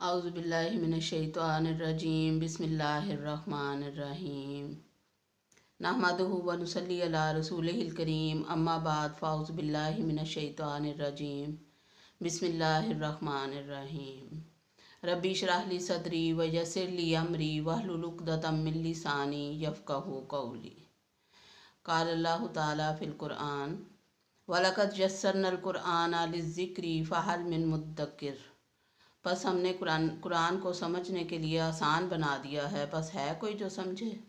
औज़ु बिल्लाहि मिनश्शैतानिर्रजीम बिस्मिल्लाहिर्रहमानिर्रहीम नहमदुहु व नुसल्ली अला रसूलिहिल करीम अम्मा बाद फ़ाउज़ु बिल्लाहि मिनश्शैतानिर्रजीम बिस्मिल्लाहिर्रहमानिर्रहीम रब्बी इश्रह ली सदरी व यस्सिर ली अमरी वहलुल उक़दतम मिन लिसानी यफ़क़हू क़ौली। क़ाल अल्लाहु तआला फ़िल क़ुरआन वलक़द यस्सरनल क़ुरआन लिज़्ज़िक्रि फ़हल मिन मुद्दक्किर। बस हमने कुरान को समझने के लिए आसान बना दिया है, बस है कोई जो समझे।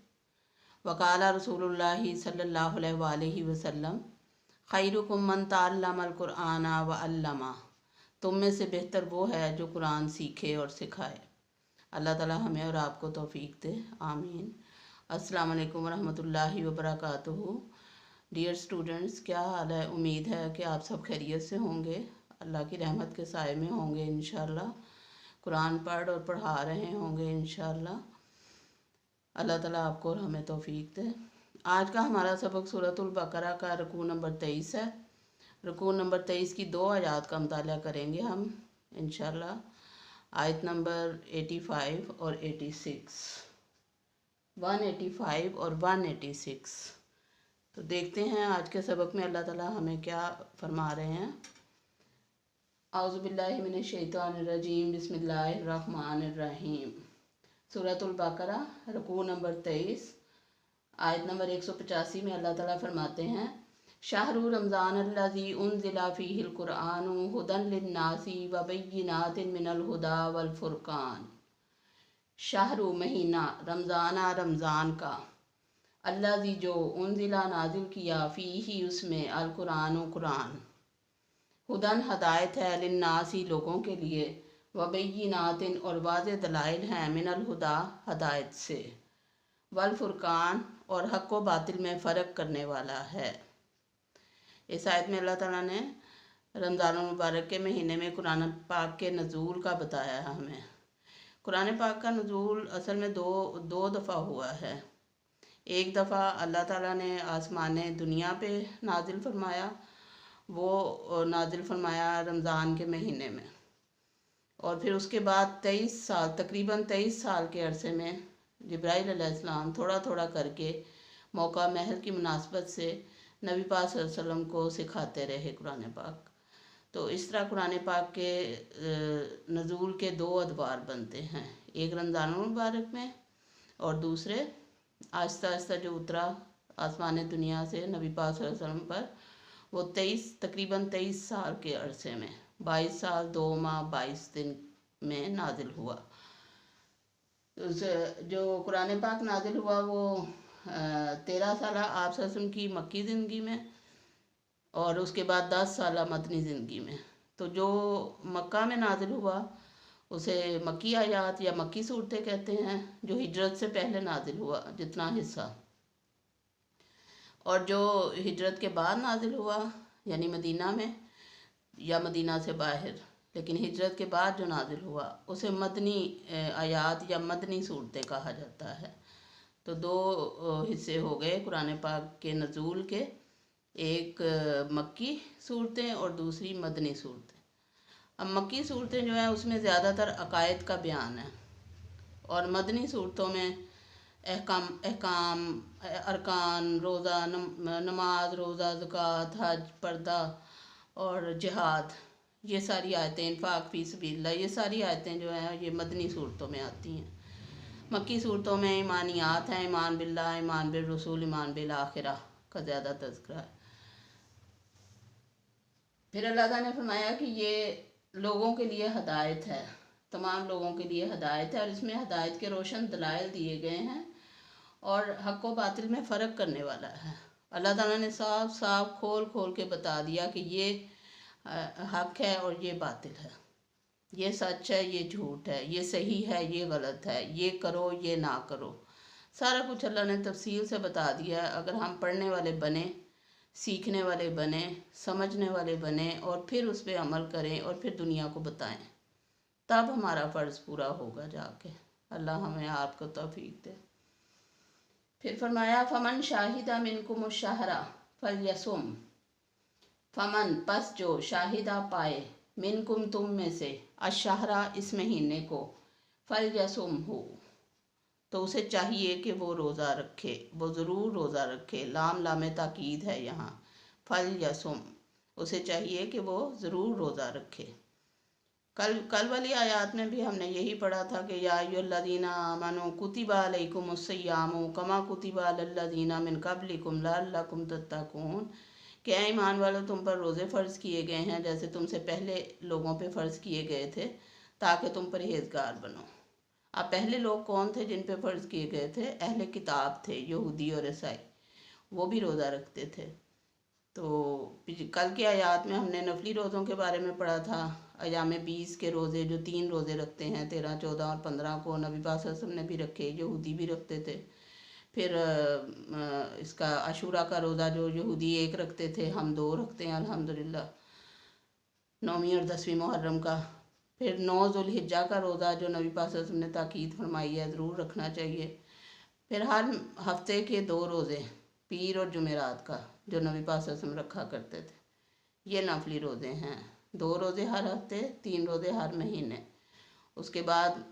वक़ाला रसूलुल्लाहि सल्लल्लाहु अलैहि वसल्लम खैरुकुम मन तअल्लमल क़ुरआन व अल्लमा। तुम में से बेहतर वो है जो कुरान सीखे और सिखाए। अल्लाह ताला हमें और आपको तौफीक दे, आमीन। अस्सलाम वालेकुम वरहमतुल्लाहि वबरकातुहू। डियर स्टूडेंट्स, क्या हाल है? उम्मीद है कि आप सब खैरियत से होंगे, अल्लाह की रहमत के साए में होंगे इंशाअल्लाह। कुरान पढ़ और पढ़ा रहे होंगे इंशाअल्लाह। अल्लाह ताला आपको और हमें तौफीक दे। आज का हमारा सबक सूरतुल बकरा का रुकू नंबर 23 है। रुकू नंबर 23 की 2 आयत का मुताला करेंगे हम इंशाअल्लाह। आयत नंबर 85 और 86, 185 और 186। तो देखते हैं आज के सबक में अल्लाह ताला हमें क्या फरमा रहे हैं। औज़ु बिल्लाहि मिनश्शैतानिर्रजीम बिस्मिल्लाहिर्रहमानिर्रहीम। सूरतुल बकरा रुकू नंबर 23 आयत नंबर 185 में अल्लाह ताला फरमाते हैं शाहरु रमज़ान अल्लज़ी उन्ज़िला फ़ीहिल क़ुरआनु हुदन लिन्नासी व बय्यिनातिन मिनल हुदा वल फ़ुरक़ान। शाहरु महीना, रमज़ाना रमज़ान का, अल्लज़ी जो, उन्ज़िला नाजिल किया, फ़ीही उसमें, अल क़ुरआनु कुरान, हुदन हदायत है, लिन्नासी लोगों के लिए, व बय्यिनातिन और वाज़े दलाइल हैं, मिनल हुदा हदायत से, वल फ़ुरक़ान और हक़ व बातिल में फ़र्क करने वाला है। इस आयत में अल्लाह ताला ने रमज़ान मुबारक के महीने में कुरान पाक के नज़ूल का बताया है हमें। कुरान पाक का नज़ूल असल में दो दफ़ा हुआ है। एक दफ़ा अल्लाह ताला ने आसमान दुनिया पे नाजिल फरमाया, वो नाजिल फरमाया रमज़ान के महीने में, और फिर उसके बाद 23 साल, तकरीबन 23 साल के अरसे में जिब्राइल अलैहिस्सलाम थोड़ा थोड़ा करके मौका महल की मुनासबत से नबी पाक सल्लल्लाहु अलैहि वसल्लम को सिखाते रहे कुरान पाक। तो इस तरह कुरान पाक के नज़ूल के 2 अदवार बनते हैं, एक रमज़ान मुबारक में और दूसरे आहिस्ता आहिस्ता जो उतरा आसमान दुनिया से नबी पाक सल्लल्लाहु अलैहि वसल्लम पर, वो तकरीबन 23 साल के अरसे में 22 साल 2 माह 22 दिन में नाजिल हुआ। जो कुरान पाक नाजिल हुआ वो 13 साल आप सल्लल्लाहु अलैहि वसल्लम की मक्की ज़िंदगी में और उसके बाद 10 साल मदनी ज़िंदगी में। तो जो मक्का में नाजिल हुआ उसे मक्की आयात या मक्की सूरतें कहते हैं, जो हिजरत से पहले नाजिल हुआ जितना हिस्सा, और जो हिजरत के बाद नाजिल हुआ यानी मदीना में या मदीना से बाहर, लेकिन हिजरत के बाद जो नाजिल हुआ उसे मदनी आयात या मदनी सूरतें कहा जाता है। तो 2 हिस्से हो गए कुरान पाक के नज़ूल के, एक मक्की सूरतें और दूसरी मदनी सूरतें। अब मक्की सूरतें जो हैं उसमें ज़्यादातर अकायद का बयान है, और मदनी सूरतों में अहकाम, अरकान, रोज़ा, नमाज, रोज़ा, ज़कात, हज, पर्दा और जिहाद, ये सारी आयतें, इन्फाक फ़ी सबीलिल्लाह, ये सारी आयतें जो हैं ये मदनी सूरतों में आती हैं। मक्की सूरतों में ईमानियात हैं, ईमान बिल्लाह, ईमान बिर रसूल, ईमान बिल आखिरह का ज़्यादा तज़किरा है। फिर अल्लाह ताला ने फरमाया कि ये लोगों के लिए हदायत है, तमाम लोगों के लिए हदायत है, और इसमें हदायत के रोशन दलाइल दिए गए हैं और हक़ व बातिल में फ़र्क करने वाला है। अल्लाह ताला ने साफ साफ खोल खोल के बता दिया कि ये हक़ है और ये बातिल है, ये सच है, ये झूठ है, ये सही है, ये गलत है, ये करो, ये ना करो, सारा कुछ अल्लाह ने तफसील से बता दिया है। अगर हम पढ़ने वाले बने, सीखने वाले बने, समझने वाले बने और फिर उस पर अमल करें और फिर दुनिया को बताएं, तब हमारा फ़र्ज़ पूरा होगा जाके। अल्लाह हमें आपको तौफीक दे। फिर फरमाया फ़मन शाहिदा मिनकुम शहरा फलयसुम। फ़मन पस जो, शाहिदा पाए, मिनकुम तुम में से अशहरा इस महीने को फलयसुम हो तो उसे चाहिए कि वो रोज़ा रखे, वो ज़रूर रोज़ा रखे। लाम लाम ताकीद है यहाँ। फलयसुम उसे चाहिए कि वो ज़रूर रोज़ा रखे। कल वाली आयत में भी हमने यही पढ़ा था कि या अय्युहल्लज़ीना आमनू कुतिबा अलैकुमुस्सियामु कमा कुतिबा अलल्लज़ीना मिन क़ब्लिकुम लअल्लकुम तत्तक़ून, कि ऐ ईमान वालों तुम पर रोज़े फ़र्ज़ किए गए हैं जैसे तुमसे पहले लोगों पे फ़र्ज़ किए गए थे ताकि तुम परहेज़गार बनो। अब पहले लोग कौन थे जिन पे फ़र्ज़ किए गए थे? अहले किताब थे, यहूदी और ईसाई, वो भी रोज़ा रखते थे। तो कल की आयत में हमने नफली रोज़ों के बारे में पढ़ा था। अयाम 20 के रोज़े जो 3 रोज़े रखते हैं, 13, 14 और 15 को नबी पाक सल्लल्लाहु अलैहि वसल्लम ने भी रखे, यहूदी भी रखते थे। फिर इसका आशूरा का रोज़ा जो यहूदी एक रखते थे, हम 2 रखते हैं अल्हम्दुलिल्लाह, 9वीं और 10वीं मुहर्रम का। फिर 9 ज़ुल्हिज्जा का रोज़ा जो नबी पाक सल्लल्लाहु अलैहि वसल्लम ने ताकीद फरमाई है, ज़रूर रखना चाहिए। फिर हर हफ्ते के 2 रोज़े, पीर और जुमेरात का, जो नबी पाक सल्लल्लाहु अलैहि वसल्लम रखा करते थे। ये नफली रोज़े हैं। 2 रोज़े हर हफ्ते, 3 रोज़े हर महीने। उसके बाद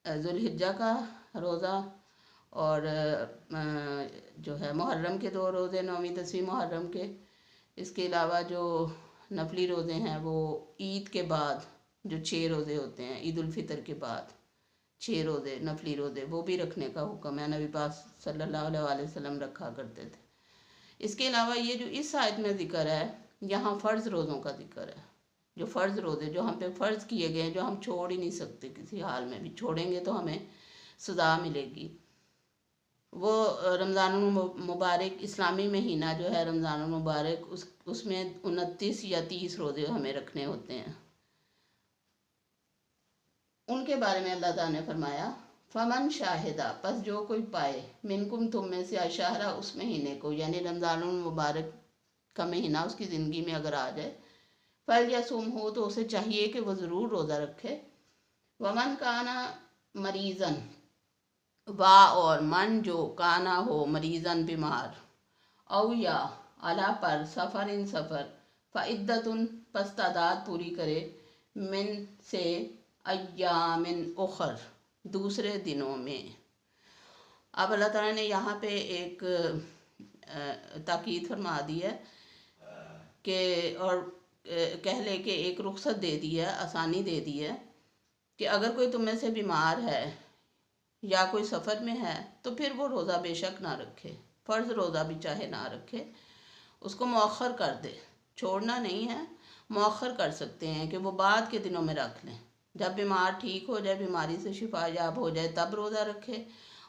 ज़ुल्हिज्जा का रोज़ा और जो है मुहर्रम के 2 रोज़े, 9वीं 10वीं मुहर्रम के। इसके अलावा जो नफली रोज़े हैं वो ईद के बाद जो 6 रोज़े होते हैं, ईद उल फितर के बाद 6 रोज़े नफली रोज़े, वो भी रखने का हुक्म है। नबी पाक सल्लल्लाहु अलैहि वसल्लम रखा करते थे। इसके अलावा ये जो इस आयत में ज़िक्र है, यहाँ फ़र्ज़ रोज़ों का ज़िक्र है। जो फ़र्ज़ रोज़े जो हम पे फ़र्ज़ किए गए हैं, जो हम छोड़ ही नहीं सकते किसी हाल में भी, छोड़ेंगे तो हमें सज़ा मिलेगी। वो रमज़ानुल मुबारक इस्लामी महीना जो है रमज़ानुल मुबारक, उसमें 29 या 30 रोज़े हमें रखने होते हैं। उनके बारे में अल्लाह ताला ने फरमाया फमन शाहिदा, पस जो कोई पाए, मिनकुम तुम में से अशहरा उस महीने को, यानी रमज़ानुल मुबारक का महीना उसकी ज़िंदगी में अगर आ जाए, फल या सुम हो तो उसे चाहिए कि वो ज़रूर रोज़ा रखे। वमन काना मरीज़न, वा और मन जो काना हो मरीज़न बीमार, औ या अला पर सफ़र इन सफ़र, फ़इद्दतुन पस तादाद पूरी करे, मिन से अय्यामिन उखर दूसरे दिनों में। अब अल्लाह ताला ने यहाँ पे एक ताकीद फरमा दी है कि, और कह ले कि एक रुख्सत दे दी है, आसानी दे दी है कि अगर कोई तुम में से बीमार है या कोई सफ़र में है तो फिर वो रोज़ा बेशक ना रखे, फ़र्ज़ रोज़ा भी चाहे ना रखे, उसको मौखर कर दे, छोड़ना नहीं है, मौखर कर सकते हैं कि वो बाद के दिनों में रख लें। जब बीमार ठीक हो जाए, बीमारी से शिफायाब हो जाए, तब रोज़ा रखे।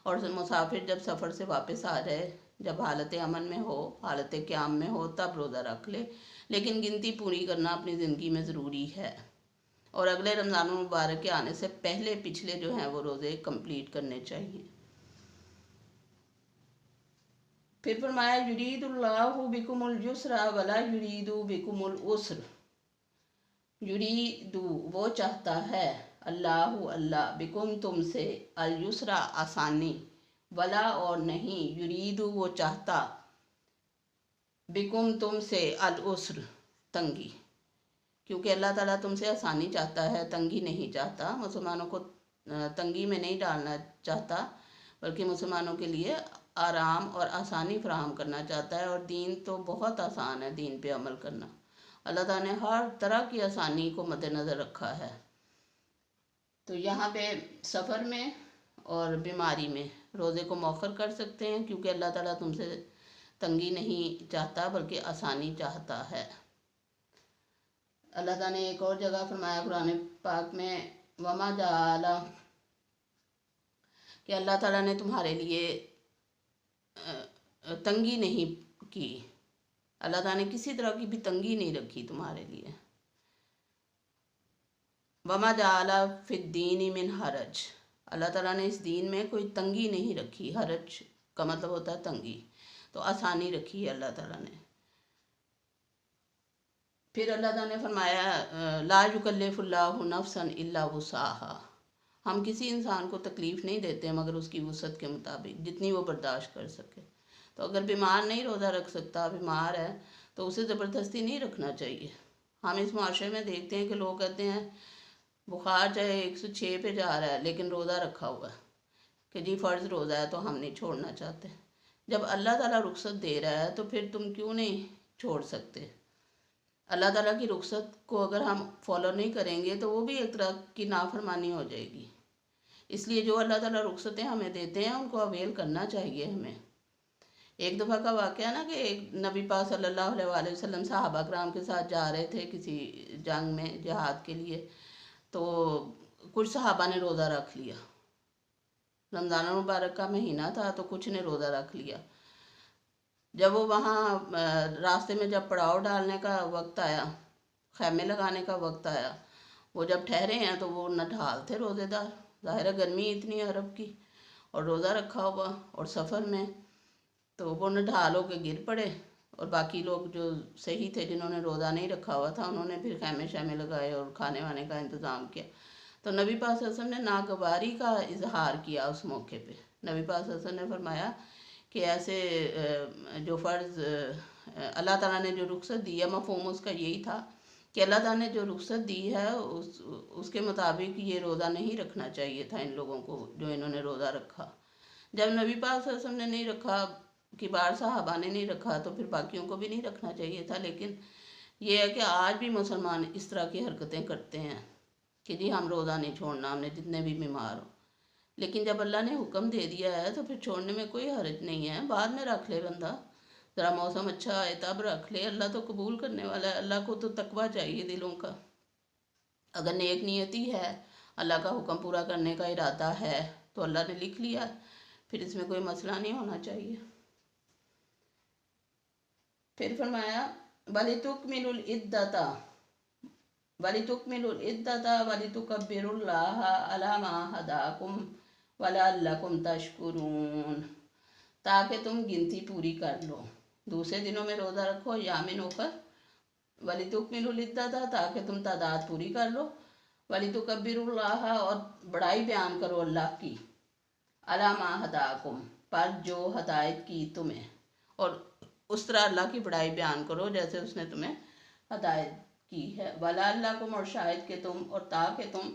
और मुसाफिर जब सफ़र से वापस आ जाए, जब हालत अमन में हो, हालत क़याम में हो, तब रोज़ा रख ले। लेकिन गिनती पूरी करना अपनी ज़िंदगी में ज़रूरी है, और अगले रमज़ान मुबारक के आने से पहले पिछले जो हैं वो रोज़े कंप्लीट करने चाहिए। फिर फरमाया युरीदुल्लाहु बिकुमुल युस्रा वला युरीदु बिकुमुल उस्र, युरीदु वो चाहता है, अल्लाहु अल्लाह, बिकुम तुमसे, अल युस्रा आसानी, वला और नहीं, युरीदु वो चाहता, बिकुम तुमसे, अल उस्र तंगी, क्योंकि अल्लाह ताला तुमसे आसानी चाहता है, तंगी नहीं चाहता। मुसलमानों को तंगी में नहीं डालना चाहता, बल्कि मुसलमानों के लिए आराम और आसानी फराहम करना चाहता है। और दीन तो बहुत आसान है, दीन पे अमल करना। अल्लाह ताला ने हर तरह की आसानी को मद्देनज़र रखा है। तो यहाँ पे सफ़र में और बीमारी में रोज़े को मौखर कर सकते हैं, क्योंकि अल्लाह ताला तुमसे तंगी नहीं चाहता बल्कि आसानी चाहता है। अल्लाह ताला ने एक और जगह फरमाया कुरान पाक में, वमा जाला, कि अल्लाह ताला ने तुम्हारे लिए तंगी नहीं की, अल्लाह ताला ने किसी तरह की भी तंगी नहीं रखी तुम्हारे लिए। वमा जाला फिद्दीन मिन हरज, अल्लाह ताला ने इस दीन में कोई तंगी नहीं रखी। हरज का मतलब होता है तंगी, तो आसानी रखी है अल्लाह ताला ने। फिर अल्लाह ताला ने फरमाया ला युकल्लिफुल्लाहु नफ्सन इल्ला वुसाहा, हम किसी इंसान को तकलीफ़ नहीं देते मगर उसकी वुसअत के मुताबिक, जितनी वो बर्दाश्त कर सके। तो अगर बीमार नहीं रोज़ा रख सकता, बीमार है, तो उसे ज़बरदस्ती नहीं रखना चाहिए। ہم اس معاشرے میں دیکھتے ہیں کہ لوگ کہتے ہیں بخار چاہے 106 پہ جا رہا ہے لیکن روزہ رکھا ہوا ہے کہ جی فرض روزہ ہے تو ہم نہیں چھوڑنا چاہتے۔ جب اللہ تعالیٰ رخصت دے رہا ہے تو پھر تم کیوں نہیں چھوڑ سکتے؟ اللہ تعالیٰ کی رخصت کو اگر ہم فالو نہیں کریں گے تو وہ بھی ایک طرح کی نافرمانی ہو جائے گی۔ اس لیے جو اللہ تعالیٰ رخصتیں ہمیں دیتے ہیں ان کو اویل کرنا چاہیے ہمیں۔ ایک دفعہ کا واقعہ نا کہ ایک نبی پاک صلی اللہ علیہ وآلہ وسلم صحابہ کرام کے ساتھ جا رہے تھے کسی جنگ میں جہاد کے لیے، تو کچھ صحابہ نے روزہ رکھ لیا۔ رمضان المبارک کا مہینہ تھا تو کچھ نے روزہ رکھ لیا۔ جب وہ وہاں راستے میں جب پڑاؤ ڈالنے کا وقت آیا، خیمے لگانے کا وقت آیا، وہ جب ٹھہرے ہیں تو وہ نڈھال تھے روزے دار، ظاہر ہے گرمی اتنی عرب کی اور روزہ رکھا ہوا اور سفر میں، تو وہ نڈھال ہو کے گر پڑے، اور باقی لوگ جو صحیح تھے جنہوں نے روزہ نہیں رکھا ہوا تھا انہوں نے پھر خیمے شیمے لگائے اور کھانے وانے کا انتظام کیا۔ تو نبی پاک صلی اللہ علیہ وسلم نے ناگواری کا اظہار کیا اس موقع پہ۔ نبی پاک صلی اللہ علیہ وسلم نے فرمایا کہ ایسے جو فرض اللہ تعالیٰ نے جو رخصت دی ہے، مفہوم اس کا یہی تھا کہ اللہ تعالیٰ نے جو رخصت دی ہے اس کے مطابق یہ روزہ نہیں رکھنا چاہیے تھا ان لوگوں کو جو انہوں نے روزہ رکھا۔ جب نبی پاک صلی اللہ علیہ وسلم نے نہیں رکھا، کبار صحابہ نے نہیں رکھا، تو پھر باقیوں کو بھی نہیں رکھنا چاہیے تھا۔ لیکن یہ ہے کہ آج بھی مسلمان اس طرح کی حرکتیں کرتے ہیں کہ جی ہم روزہ نہیں چھوڑنا، ہم نے جتنے بھی بیمار ہو۔ لیکن جب اللہ نے حکم دے دیا ہے تو پھر چھوڑنے میں کوئی حرج نہیں ہے، بعد میں رکھ لے بندہ، ذرا موسم اچھا آئے تب رکھ لے، اللہ تو قبول کرنے والا ہے۔ اللہ کو تو تقویٰ چاہیے دلوں کا، اگر نیک نیتی ہے، اللہ کا حکم پورا کرنے کا ارادہ ہے تو اللہ نے لکھ لیا، پھر اس میں کوئی مسئلہ نہیں ہونا چاہیے۔ پھر فرمایا وَلِتُكْمِلُوا الْعِدَّةَ وَلِتُكَبِّرُوا اللَّهَ عَلَى مَا هَدَاكُمْ وَلَعَلَّكُمْ تَشْكُرُونَ، تاکہ تم گنتی پوری کر لو۔ دوسرے دنوں میں روزہ رکھو یامن اخر، وَلِتُكْمِلُوا الْعِدَّةَ تاکہ تم تعداد پوری کر لو، وَلِتُكَبِّرُوا اللَّهَ اور بڑائی بیان کرو اللہ کی، عَلَى مَا هَدَاكُمْ پر جو ہدایت کی تمہیں، اور اس طرح اللہ کی بڑائی بیان کرو جیسے اس نے تمہیں ہدایت کی ہے، وَلَعَلَّكُمْ اور شاید کہ تم، اور تاکہ تم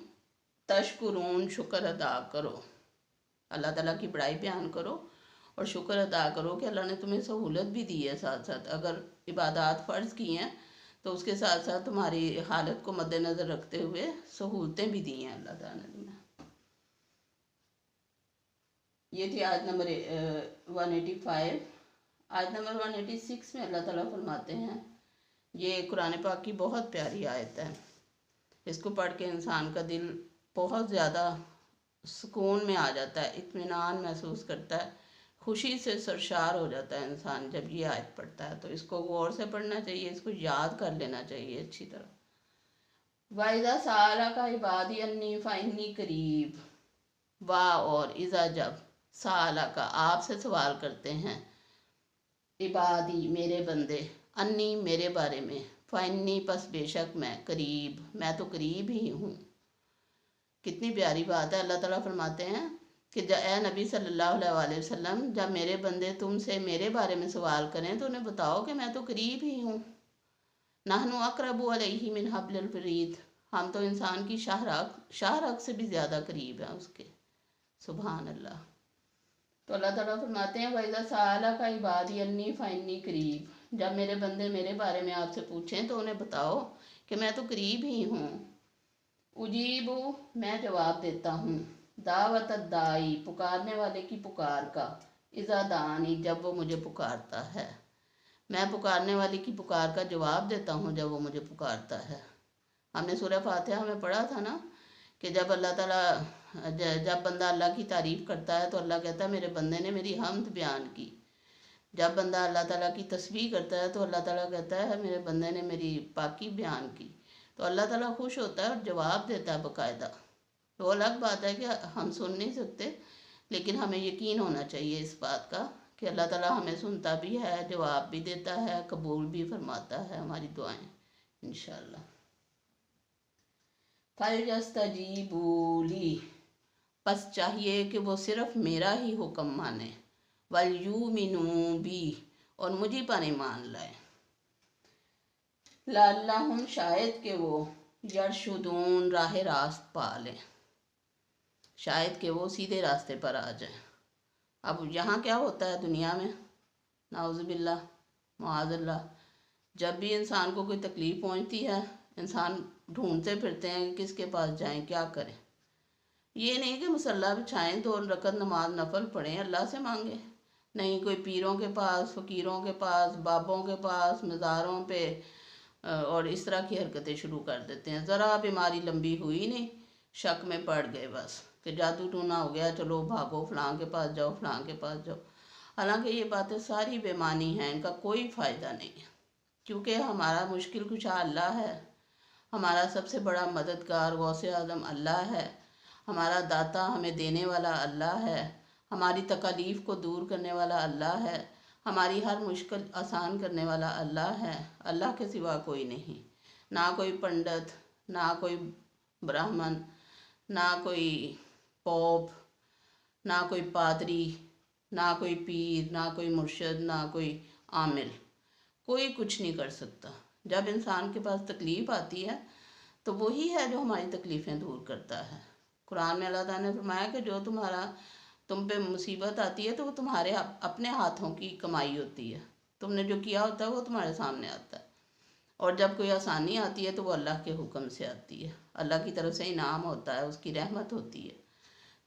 تشکرون شکر ادا کرو، اللہ تعالیٰ کی بڑائی بیان کرو اور شکر ادا کرو کہ اللہ نے تمہیں سہولت بھی دی ہے ساتھ ساتھ۔ اگر عبادات فرض کی ہیں تو اس کے ساتھ ساتھ تمہاری حالت کو مد نظر رکھتے ہوئے سہولتیں بھی دی ہیں اللہ تعالیٰ نے تمہیں۔ یہ تھی آیت نمبر 185۔ آیت نمبر 186 میں اللہ تعالیٰ فرماتے ہیں، یہ قرآن پاک کی بہت پیاری آیت ہے، اس کو پڑھ کے انسان کا دل بہت زیادہ سکون میں آ جاتا ہے، اطمینان محسوس کرتا ہے، خوشی سے سرشار ہو جاتا ہے انسان جب یہ آیت پڑھتا ہے۔ تو اس کو غور سے پڑھنا چاہیے، اس کو یاد کر لینا چاہیے اچھی طرح۔ وَإِذَا سَأَلَكَ عِبَادِي أَنِّي فَإِنِّي قَرِيبٌ، اور اذا جب سَأَلَكَ آپ سے سوال کرتے ہیں، عبادی میرے بندے، انی میرے بارے میں، فَإِنِّي پس بے شک میں، قریب میں تو قریب ہی ہوں۔ کتنی پیاری بات ہے، اللہ تعالیٰ فرماتے ہیں کہ اے نبی صلی اللہ علیہ وآلہ وسلم، جب میرے بندے تم سے میرے بارے میں سوال کریں تو انہیں بتاؤ کہ میں تو قریب ہی ہوں۔ نحن اقرب علیہ من حبل الورید، ہم تو انسان کی شاہ رگ سے بھی زیادہ قریب ہیں اس کے، سبحان اللہ۔ تو اللہ تعالیٰ فرماتے ہیں وَإِذَا سَأَلَكَ عِبَادِي أَنِّي فَإِنِّي قَرِيبٌ، جب میرے بندے میرے بارے میں آپ سے پوچھیں تو انہیں بتاؤ کہ میں تو قریب ہی ہوں۔ اجیب میں جواب دیتا ہوں، دعوت الداعی پکارنے والے کی پکار کا، اذا دعانی جب وہ مجھے پکارتا ہے، میں پکارنے والے کی پکار کا جواب دیتا ہوں جب وہ مجھے پکارتا ہے۔ ہم نے سورہ فاتحہ میں پڑھا تھا نا کہ جب اللہ تعالیٰ جب بندہ اللہ کی تعریف کرتا ہے تو اللہ کہتا ہے میرے بندے نے میری حمد بیان کی، جب بندہ اللہ تعالیٰ کی تسبیح کرتا ہے تو اللہ تعالیٰ کہتا ہے میرے بندے نے میری پاکی بیان کی، تو اللہ تعالیٰ خوش ہوتا ہے اور جواب دیتا ہے باقاعدہ۔ وہ الگ بات ہے کہ ہم سن نہیں سکتے، لیکن ہمیں یقین ہونا چاہیے اس بات کا کہ اللہ تعالیٰ ہمیں سنتا بھی ہے، جواب بھی دیتا ہے، قبول بھی فرماتا ہے ہماری دعائیں انشاءاللہ۔ فَلْيَسْتَجِیبُوا لِی پس چاہیے کہ وہ صرف میرا ہی حکم مانیں، وَلْیُؤْمِنُوا بِی اور مجھے پر ایمان لائیں۔ लअल्लहुम शायद कि वो यरशुदून राह रास्त पा लें, शायद कि वो सीधे रास्ते पर आ जाएं। अब यहाँ क्या होता है दुनिया में, नाउज़ुबिल्लाह मुआज़ल्लाह, जब भी इंसान को कोई तकलीफ़ पहुँचती है इंसान ढूंढते फिरते हैं कि किसके पास जाएं, क्या करें। ये नहीं कि मुसल्ला बिछाएं, 2 रकत नमाज नफल पढ़ें, अल्लाह से मांगें, नहीं कोई पीरों के पास, फ़कीरों के पास, बाबों के पास, मज़ारों पे और इस तरह की हरकतें शुरू कर देते हैं। ज़रा बीमारी लंबी हुई नहीं, शक में पड़ गए बस कि जादू टूना हो गया, चलो भागो फलां के पास जाओ, फलां के पास जाओ। हालांकि ये बातें सारी बेमानी हैं, इनका कोई फ़ायदा नहीं है, क्योंकि हमारा मुश्किल कुशा अल्लाह है, हमारा सबसे बड़ा मददगार गौसे आज़म अल्लाह है, हमारा दाता हमें देने वाला अल्लाह है, हमारी तकलीफ़ को दूर करने वाला अल्लाह है, हमारी हर मुश्किल आसान करने वाला अल्लाह है। अल्लाह के सिवा कोई नहीं, ना कोई पंडित, ना कोई ब्राह्मण, ना कोई पोप, ना कोई पादरी, ना कोई पीर, ना कोई मुर्शद, ना कोई आमिल, कोई कुछ नहीं कर सकता। जब इंसान के पास तकलीफ़ आती है तो वही है जो हमारी तकलीफ़ें दूर करता है। कुरान में अल्लाह ताला ने फरमाया कि जो तुम पे मुसीबत आती है तो वो तुम्हारे अपने हाथों की कमाई होती है, तुमने जो किया होता है वो तुम्हारे सामने आता है। और जब कोई आसानी आती है तो वो अल्लाह के हुक्म से आती है, अल्लाह की तरफ से इनाम होता है, उसकी रहमत होती है।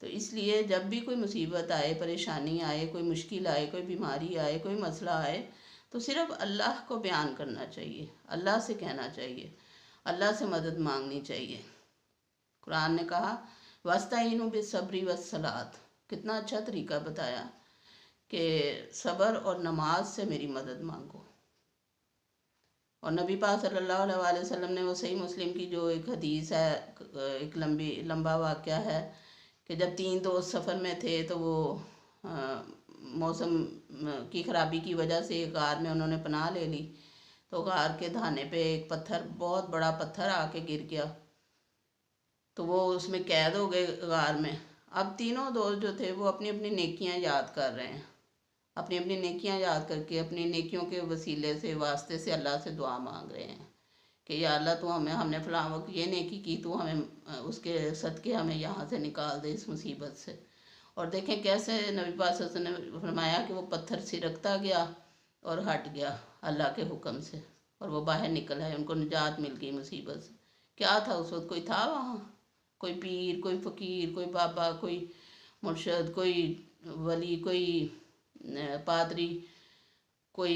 तो इसलिए जब भी कोई मुसीबत आए, परेशानी आए, कोई मुश्किल आए, कोई बीमारी आए, कोई मसला आए, तो सिर्फ़ अल्लाह को बयान करना चाहिए, अल्लाह से कहना चाहिए, अल्लाह से मदद मांगनी चाहिए। कुरान ने कहा वस्ताइनु बिस्सब्री वस्सलात, कितना अच्छा तरीका बताया कि सब्र और नमाज से मेरी मदद मांगो। और नबी पाक सल्लल्लाहु अलैहि वसल्लम ने वो सही मुस्लिम की जो एक हदीस है, एक लंबा वाक़या है कि जब 3 दोस्त सफ़र में थे तो वो मौसम की ख़राबी की वजह से गार में उन्होंने पनाह ले ली, तो गार के धाने पे एक पत्थर, बहुत बड़ा पत्थर आके गिर गया, तो वो उसमें कैद हो गए गार में। अब तीनों दोस्त जो थे वो अपनी अपनी नेकियां याद कर रहे हैं, अपनी अपनी नेकियां याद करके अपनी नेकियों के वसीले से, वास्ते से अल्लाह से दुआ मांग रहे हैं कि या अल्लाह तू हमने फलां वक्त ये नेकी की, तू हमें उसके सदक़े हमें यहाँ से निकाल दे इस मुसीबत से। और देखें कैसे नबी पाक सल्लल्लाहु अलैहि वसल्लम ने फरमाया कि वो पत्थर सिरकता गया और हट गया अल्लाह के हुक्म से, और वो बाहर निकल आए, उनको निजात मिल गई मुसीबत से। क्या था उस वक्त, कोई था वहाँ, कोई पीर, कोई फ़कीर, कोई बाबा, कोई मुर्शद, कोई वली, कोई पादरी, कोई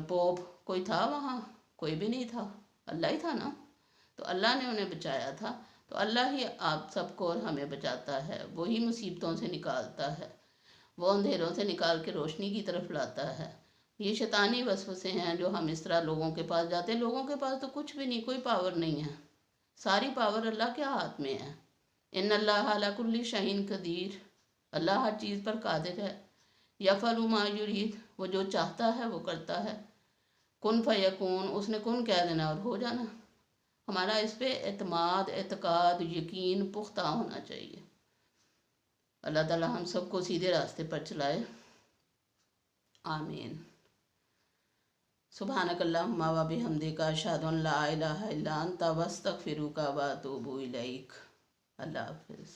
पोप, कोई था वहाँ? कोई भी नहीं था, अल्लाह ही था ना। तो अल्लाह ने उन्हें बचाया था, तो अल्लाह ही आप सबको और हमें बचाता है, वही मुसीबतों से निकालता है, वो अंधेरों से निकाल के रोशनी की तरफ लाता है। ये शैतानी वसवसे हैं जो हम इस तरह लोगों के पास जाते हैं। लोगों के पास तो कुछ भी नहीं, कोई पावर नहीं है, सारी पावर अल्लाह के हाथ में है। इन्नल्लाह अला कुल्ली शैइन कदीर, अल्लाह हर चीज़ पर कादिर है। यफ़अलु मा युरीद, वो जो चाहता है वो करता है। कुन फ़यकून, उसने कुन कह देना और हो जाना। हमारा इस पे एतमाद, एतकाद, यकीन पुख्ता होना चाहिए। अल्लाह ताला हम सबको सीधे रास्ते पर चलाए, आमीन। सुब्हानकल्लाहुम्मा व बिहम्दिका अशहदु अन ला इलाहा इल्ला अंता वस्तगफिरुका व अतूबु इलैक। अल्लाह हाफ़िज़।